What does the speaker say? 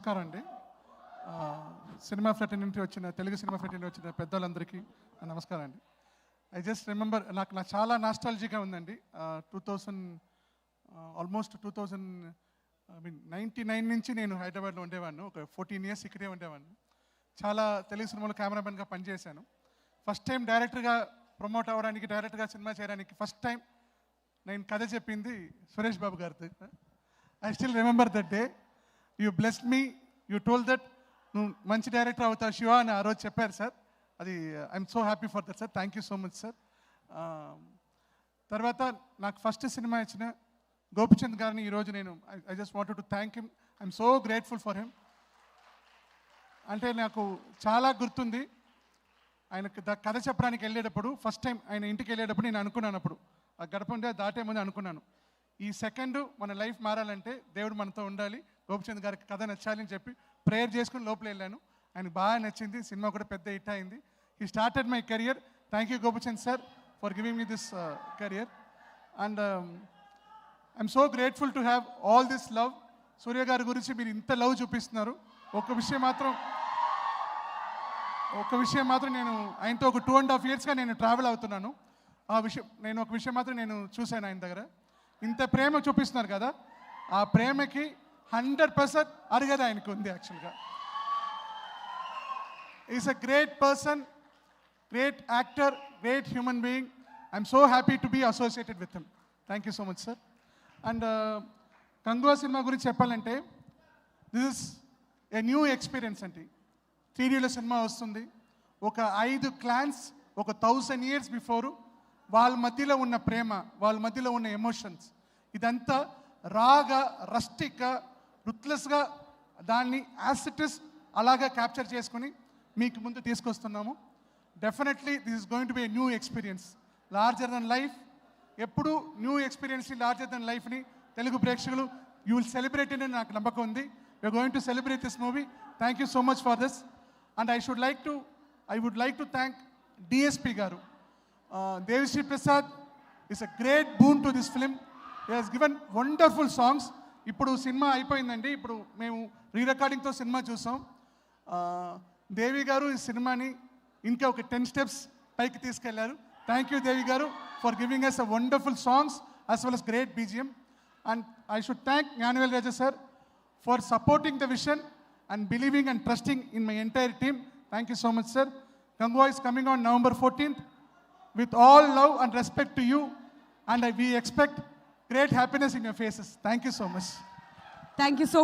నమస్కారం అండి. Cinema fraternity వచ్చిన తెలుగు సినిమా ఫ్రెటర్నిటీ వచ్చిన పెద్దలందరికీ నమస్కారం అండి. ఐ జస్ట్ రిమెంబర్ నాకు చాలా నాస్టాలజీగా ఉందండి. 2000 ఆల్మోస్ట్ 1999 నుంచి నేను హైదరాబాద్లో ఉండేవాడిని. ఒక 14 ఇయర్స్ ఇక్కడే ఉండేవాడిని. చాలా తెలుగు సినిమాలో కెమెరామెన్గా పనిచేశాను. ఫస్ట్ టైం డైరెక్టర్గా ప్రమోట్ అవ్వడానికి, డైరెక్టర్గా సినిమా చేయడానికి ఫస్ట్ టైం నేను కథ చెప్పింది సురేష్ బాబు గారితో. I still remember that day. You blessed me, you told that నువ్వు మంచి డైరెక్టర్ అవుతావు శివ అని ఆ రోజు చెప్పారు సార్. అది I'm so happy for that sir. Thank you so much sir. తర్వాత నాకు ఫస్ట్ సినిమా ఇచ్చిన గోపిచంద్ గారిని ఈరోజు నేను I just wanted to thank him. I'm so grateful for him. అంటే నాకు చాలా గుర్తుంది. ఆయన కథ చెప్పడానికి వెళ్ళేటప్పుడు ఫస్ట్ టైం ఆయన ఇంటికి వెళ్ళేటప్పుడు నేను అనుకున్నాను, అప్పుడు ఆ గడప దాటే ముందు అనుకున్నాను, ఈ సెకండ్ మన లైఫ్ మారాలంటే దేవుడు మనతో ఉండాలి, గోపిచంద్ గారికి కథ నచ్చాలి అని చెప్పి ప్రేయర్ చేసుకుని లోపల వెళ్ళాను. ఆయనకు బాగా నచ్చింది. సినిమా కూడా పెద్ద హిట్ అయింది. He started my career. Thank you Gopichand sir for giving me this career. And I'm so grateful to have all this love. Surya గారి గురించి మీరు ఇంత లవ్ చూపిస్తున్నారు. ఒక విషయం మాత్రం నేను ఆయనతో ఒక 2.5 yearsగా నేను ట్రావెల్ అవుతున్నాను. ఒక విషయం మాత్రం నేను చూశాను ఆయన దగ్గర. ఇంత ప్రేమ చూపిస్తున్నారు కదా, ఆ ప్రేమకి 100% అరగదు ఆయనకు ఉంది. యాక్చువల్గా is a great person, great actor, great human being. I'm so happy to be associated with him. Thank you so much sir. And Kanguva cinema గురించి చెప్పాలంటే this is a new experience అండి. 3Dలో సినిమా వస్తుంది. ఒక 5 క్లాన్స్ ఒక 1000 years before వాళ్ళ మధ్యలో ఉన్న ప్రేమ, వాళ్ళ మధ్యలో ఉన్న ఎమోషన్స్, ఇదంతా రాగా, రస్టిక్గా, రుత్లెస్గా దాన్ని యాసిటిస్ అలాగా క్యాప్చర్ చేసుకుని మీకు ముందు తీసుకొస్తున్నాము. Definitely this is going to be a new experience, larger than life. ఎప్పుడు న్యూ ఎక్స్పీరియన్స్ని, లార్జర్ దెన్ లైఫ్ని తెలుగు ప్రేక్షకులు యూ విల్ సెలబ్రేట్ అని నాకు నమ్మకం ఉంది. We're going to celebrate this movie. Thank you so much for this. And I would like to thank DSP గారు. Devisri Prasad is a great boon to this film. He has given wonderful songs. ఇప్పుడు cinema అయిపోయిందండి. ఇప్పుడు మేము రీరికార్డింగ్తో cinema చూసాం. దేవి గారు ఈ సినిమాని ఇంకా ఒక 10 steps పైకి తీసుకెళ్లారు. థ్యాంక్ యూ దేవి గారు for giving us a wonderful songs as well as great BGM. And I should thank Gnanivel Raja sir for supporting the vision and believing and trusting in my entire team. Thank you so much sir. Gangua is coming on November 14th. With all love and respect to you, and we expect great happiness in your faces. Thank you so much. Thank you so